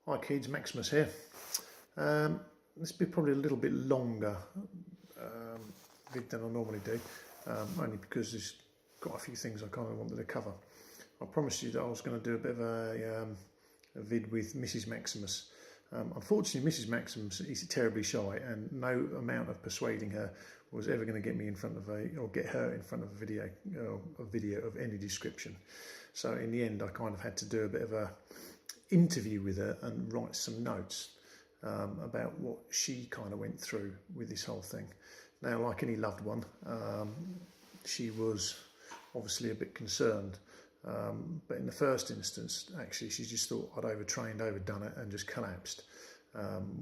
Hi kids, Maximus here. This will be probably a little bit longer vid than I normally do, only because there's quite a few things I kind of wanted to cover. I promised you that I was going to do a bit of a vid with Mrs. Maximus. Unfortunately, Mrs. Maximus is terribly shy, and no amount of persuading her was ever going to get me in front of or get her in front of a video of any description. So in the end, I kind of had to do a bit of a interview with her and write some notes about what she kind of went through with this whole thing. Now, like any loved one, she was obviously a bit concerned, but in the first instance, actually, she just thought I'd overtrained, overdone it, and just collapsed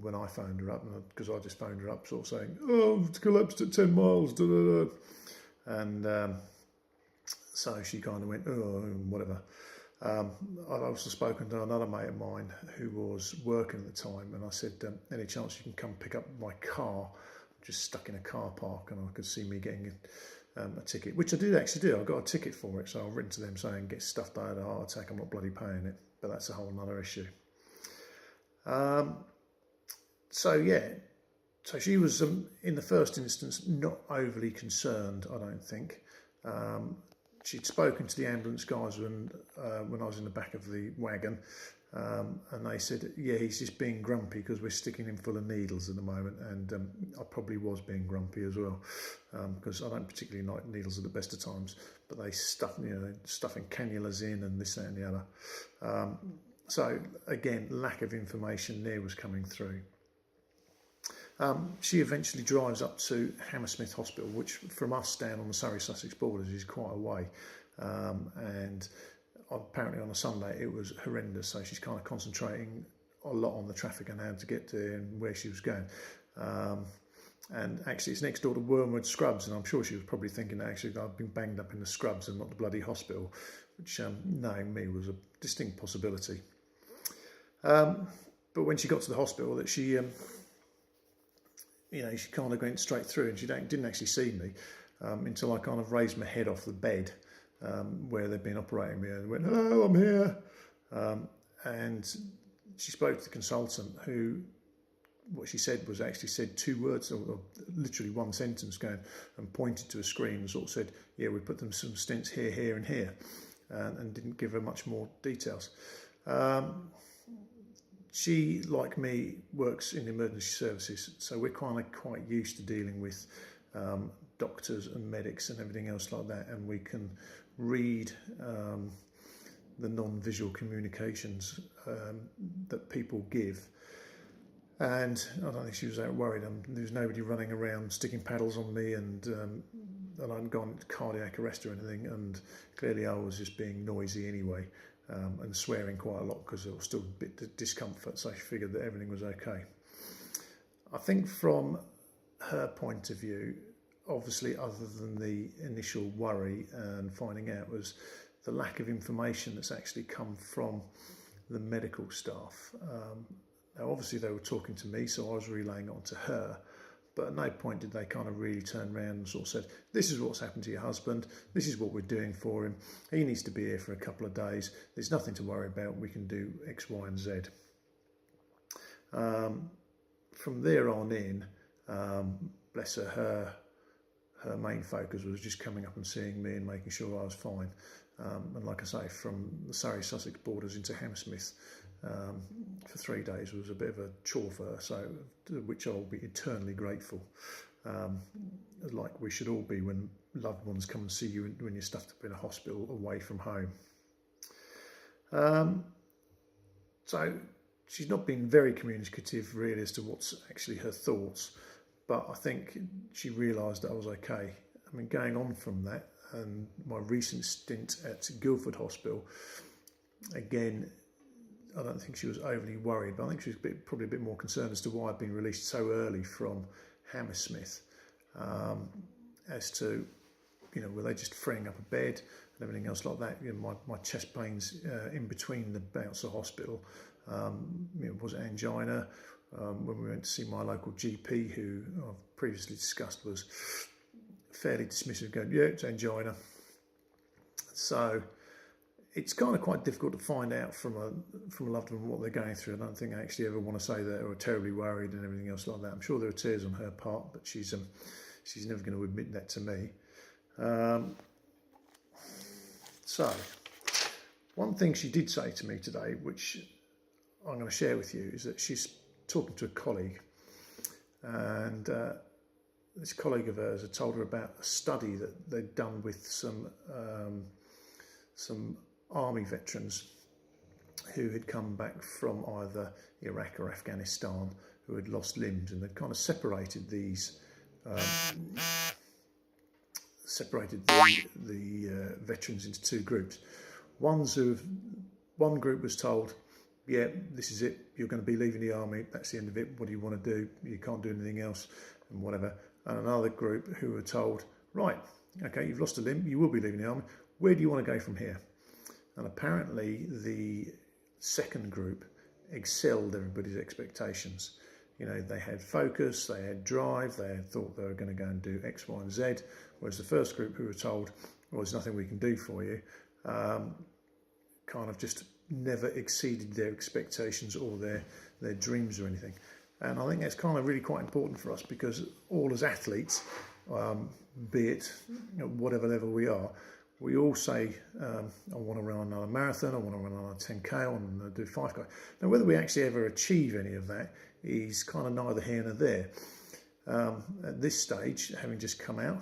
when I phoned her up, because I just phoned her up sort of saying, oh, it's collapsed at 10 miles, da, da, da. And so she kind of went, oh, whatever. I'd also spoken to another mate of mine who was working at the time, and I said, any chance you can come pick up my car? I'm just stuck in a car park, and I could see me getting a ticket, which I did actually do. I got a ticket for it, so I've written to them saying, get stuffed, I had a heart attack, I'm not bloody paying it, but that's a whole other issue. So yeah, so she was in the first instance not overly concerned, I don't think. She'd spoken to the ambulance guys when I was in the back of the wagon, and they said, yeah, he's just being grumpy because we're sticking him full of needles at the moment. And I probably was being grumpy as well, because I don't particularly like needles at the best of times, but they stuffing cannulas in and this, that and the other. So again, lack of information there was coming through. She eventually drives up to Hammersmith Hospital, which from us down on the Surrey-Sussex borders is quite a way, and apparently on a Sunday it was horrendous, so she's kind of concentrating a lot on the traffic and how to get to and where she was going. And actually it's next door to Wormwood Scrubs, and I'm sure she was probably thinking that actually I'd been banged up in the Scrubs and not the bloody hospital, which knowing me was a distinct possibility. But when she got to the hospital, that she she kind of went straight through, and she didn't actually see me until I kind of raised my head off the bed where they'd been operating me, and went, hello, I'm here. And she spoke to the consultant, who, what she said was actually said two words, or literally one sentence, going and pointed to a screen and sort of said, yeah, we put them some stents here, here and here, and didn't give her much more details. She, like me, works in emergency services, so we're kind of quite used to dealing with doctors and medics and everything else like that, and we can read the non-visual communications that people give. And I don't think she was that worried. There was nobody running around sticking paddles on me, and I hadn't gone into cardiac arrest or anything, and clearly I was just being noisy anyway. And swearing quite a lot because there was still a bit of discomfort, so she figured that everything was okay. I think from her point of view, obviously other than the initial worry and finding out, was the lack of information that's actually come from the medical staff. Now obviously they were talking to me, so I was relaying it on to her, but at no point did they kind of really turn around and sort of said, this is what's happened to your husband, this is what we're doing for him, he needs to be here for a couple of days, there's nothing to worry about, we can do X, Y and Z. From there on in, bless her, her main focus was just coming up and seeing me and making sure I was fine. And like I say, from the Surrey-Sussex borders into Hammersmith for 3 days was a bit of a chore for her, so which I'll be eternally grateful, like we should all be when loved ones come and see you when you're stuffed up in a hospital away from home. So she's not been very communicative really as to what's actually her thoughts, but I think she realised that I was okay. I mean, going on from that, and my recent stint at Guildford Hospital, again, I don't think she was overly worried, but I think she was probably a bit more concerned as to why I'd been released so early from Hammersmith, as to, were they just freeing up a bed and everything else like that. My chest pains in between the bouts of hospital, was it angina? When we went to see my local GP, who I've previously discussed, was fairly dismissive, going, yeah, it's angina. So it's kind of quite difficult to find out from a loved one what they're going through. I don't think I actually ever want to say that, or terribly worried and everything else like that. I'm sure there are tears on her part, but she's never going to admit that to me. So, one thing she did say to me today, which I'm going to share with you, is that she's talking to a colleague, and this colleague of hers had told her about a study that they'd done with some army veterans who had come back from either Iraq or Afghanistan, who had lost limbs, and they'd kind of separated these the veterans into two groups. One group was told, yeah, this is it, you're going to be leaving the army, that's the end of it, what do you want to do, you can't do anything else, and whatever. And another group who were told, right, okay, you've lost a limb, you will be leaving the army, where do you want to go from here? And apparently the second group excelled everybody's expectations. You know, they had focus, they had drive, they had thought they were going to go and do X, Y, and Z, whereas the first group who were told, well, there's nothing we can do for you, kind of just never exceeded their expectations or their dreams or anything. And I think that's kind of really quite important for us, because all as athletes, be it at whatever level we are, we all say, I want to run another marathon, I want to run another 10K, I want to do 5K. Now, whether we actually ever achieve any of that is kind of neither here nor there. At this stage, having just come out,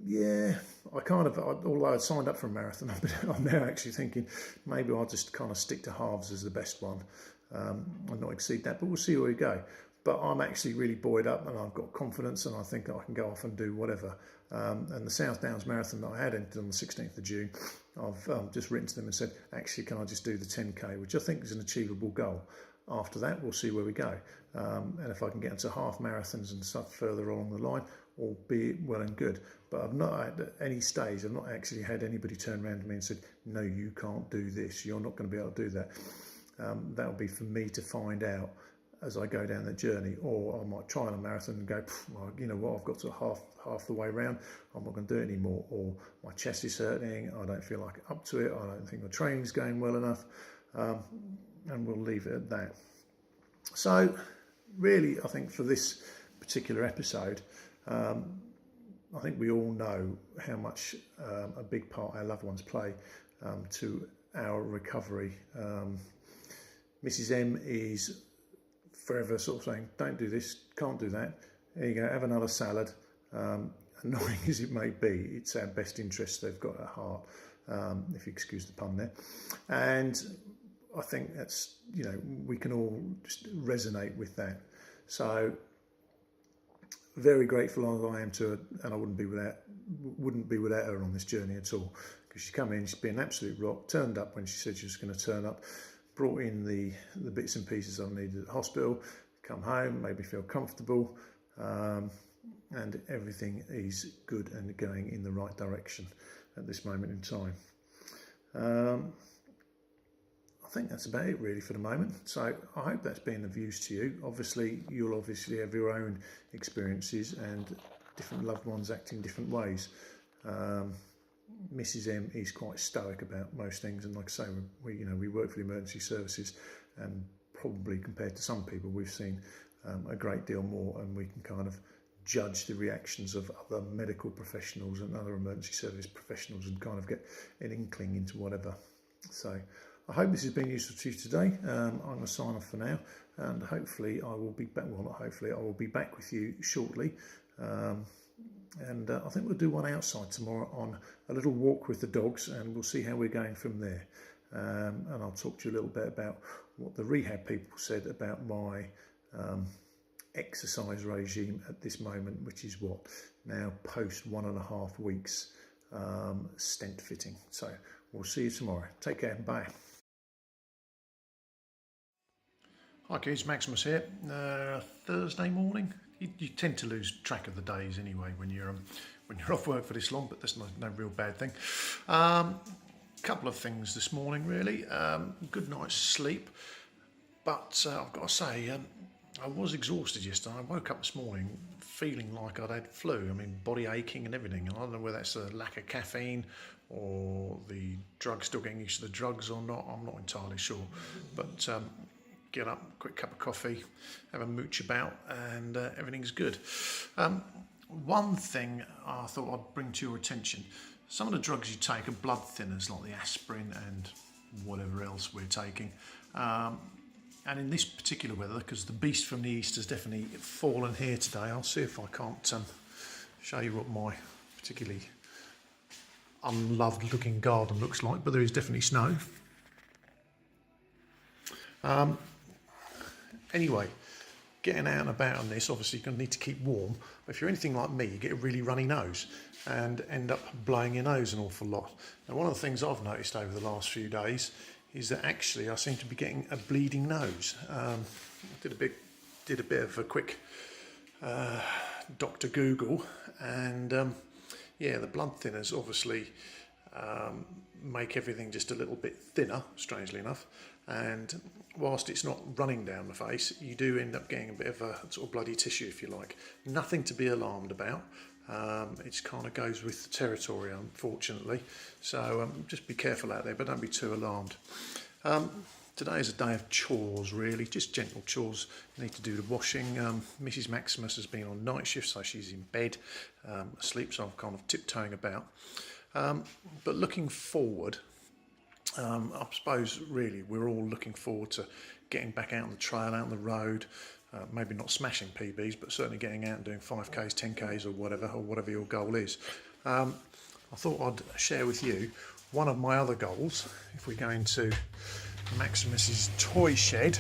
yeah, although I'd signed up for a marathon, I'm now actually thinking maybe I'll just kind of stick to halves as the best one and not exceed that, but we'll see where we go. But I'm actually really buoyed up, and I've got confidence, and I think I can go off and do whatever. And the South Downs Marathon that I had entered on the 16th of June, I've just written to them and said, actually, can I just do the 10K, which I think is an achievable goal. After that, we'll see where we go. And if I can get into half marathons and stuff further along the line, albeit well and good. But I've not at any stage, I've not actually had anybody turn around to me and said, no, you can't do this, you're not going to be able to do that. That'll be for me to find out as I go down the journey. Or I might try on a marathon and go, well, you know what, I've got to half the way round, I'm not going to do it anymore. Or my chest is hurting, I don't feel like up to it, I don't think my training's going well enough, and we'll leave it at that. So really, I think for this particular episode, I think we all know how much a big part our loved ones play to our recovery. Mrs. M is forever sort of saying, don't do this, can't do that, there you go, have another salad. Annoying as it may be, it's our best interests they've got at heart, if you excuse the pun there. And I think that's, you know, we can all just resonate with that. So very grateful as I am to her, and I wouldn't be without her on this journey at all, because she come in, she's been an absolute rock, turned up when she said she was going to turn up, brought in the bits and pieces I needed at the hospital, come home, made me feel comfortable, and everything is good and going in the right direction at this moment in time. I think that's about it really for the moment. So I hope that's been of use to you. Obviously, you'll obviously have your own experiences and different loved ones act in different ways. Mrs. M is quite stoic about most things, and like I say, we work for the emergency services, and probably compared to some people, we've seen a great deal more, and we can kind of judge the reactions of other medical professionals and other emergency service professionals and kind of get an inkling into whatever. So I hope this has been useful to you today. I'm going to sign off for now, and hopefully I will be back. Well, not hopefully, I will be back with you shortly. And I think we'll do one outside tomorrow on a little walk with the dogs, and we'll see how we're going from there. And I'll talk to you a little bit about what the rehab people said about my exercise regime at this moment, which is what, now post 1.5 weeks stent fitting. So we'll see you tomorrow. Take care. Bye. Hi kids, Maximus here. Thursday morning. You tend to lose track of the days anyway when you're off work for this long, but that's no real bad thing. Couple of things this morning really. Good night's sleep, but I've got to say I was exhausted yesterday. I woke up this morning feeling like I'd had flu. I mean, body aching and everything. And I don't know whether that's a lack of caffeine or the drug, still getting used to the drugs or not, I'm not entirely sure. But get up, quick cup of coffee, have a mooch about, and everything's good. One thing I thought I'd bring to your attention, some of the drugs you take are blood thinners, like the aspirin and whatever else we're taking. And in this particular weather, because the beast from the east has definitely fallen here today, I'll see if I can't show you what my particularly unloved looking garden looks like, but there is definitely snow. Anyway, getting out and about on this, obviously you're going to need to keep warm. But if you're anything like me, you get a really runny nose and end up blowing your nose an awful lot. Now, one of the things I've noticed over the last few days is that actually I seem to be getting a bleeding nose. I did a bit of a quick Dr. Google, and yeah, the blood thinners obviously make everything just a little bit thinner, strangely enough, and whilst it's not running down the face, you do end up getting a bit of a sort of bloody tissue, if you like. Nothing to be alarmed about. It just kind of goes with the territory, unfortunately. So just be careful out there, but don't be too alarmed. Today is a day of chores, really, just gentle chores. You need to do the washing. Mrs. Maximus has been on night shift, so she's in bed, asleep, so I'm kind of tiptoeing about. But looking forward, I suppose really we're all looking forward to getting back out on the trail, out on the road, maybe not smashing PBs, but certainly getting out and doing 5Ks, 10Ks or whatever your goal is. I thought I'd share with you one of my other goals. If we go into Maximus's toy shed,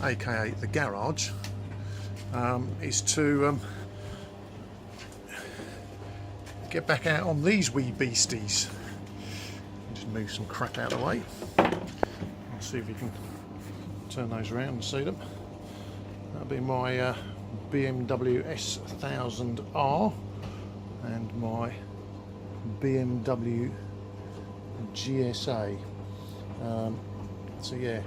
aka the garage, is to get back out on these wee beasties. Just move some crap out of the way. I'll see if you can turn those around and see them. That'll be my BMW S1000R and my BMW GSA. So yeah,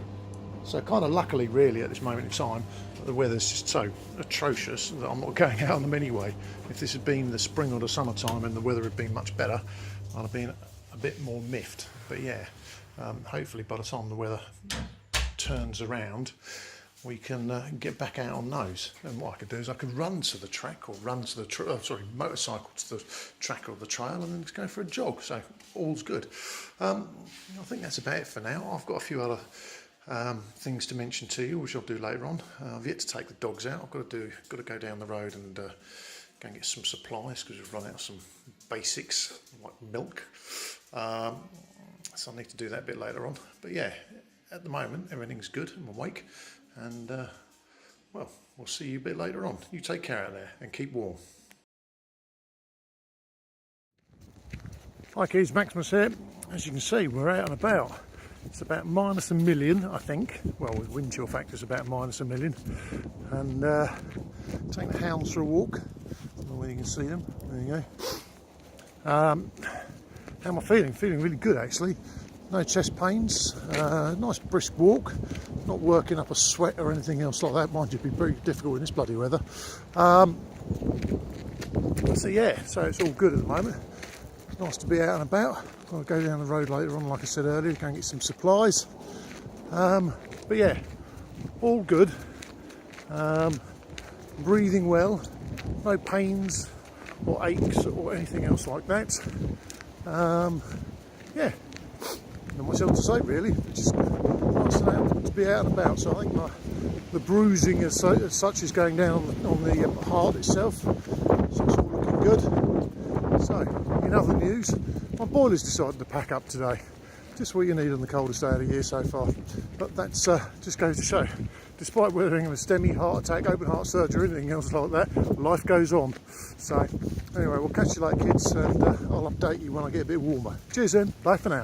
so kind of luckily really at this moment in time the weather's just so atrocious that I'm not going out on them anyway. If this had been the spring or the summertime and the weather had been much better, I'd have been a bit more miffed. But yeah, hopefully by the time the weather turns around we can get back out on those. And what I could do is I could run to the track, or run to the motorcycle to the track or the trail, and then just go for a jog. So all's good. I think that's about it for now. I've got a few other things to mention to you, which I'll do later on. I've yet to take the dogs out. I've got to go down the road and go and get some supplies, because we've run out of some basics like milk. So I need to do that a bit later on. But yeah, at the moment everything's good. I'm awake. And well, we'll see you a bit later on. You take care out there and keep warm. Hi kids, Maximus here. As you can see, we're out and about. It's about -1 million, I think. Well, with wind chill factors about -1 million. And taking the hounds for a walk. I don't know whether you can see them. There you go. How am I feeling? Feeling really good actually. No chest pains, nice brisk walk, not working up a sweat or anything else like that. Mind you, it'd be very difficult in this bloody weather. So yeah, so it's all good at the moment. It's nice to be out and about. I'll go down the road later on, like I said earlier, go and get some supplies. But yeah, all good. Breathing well, no pains or aches or anything else like that. Yeah. Not much else to say really, just nice to be out and about. So I think the bruising as such is going down on the heart itself, so it's all looking good. So in other news, my boiler's decided to pack up today. Just what you need on the coldest day of the year so far. But that's just goes to show, despite weathering a STEMI heart attack, open heart surgery, anything else like that, life goes on. So anyway, we'll catch you later kids, and I'll update you when I get a bit warmer. Cheers then, bye for now.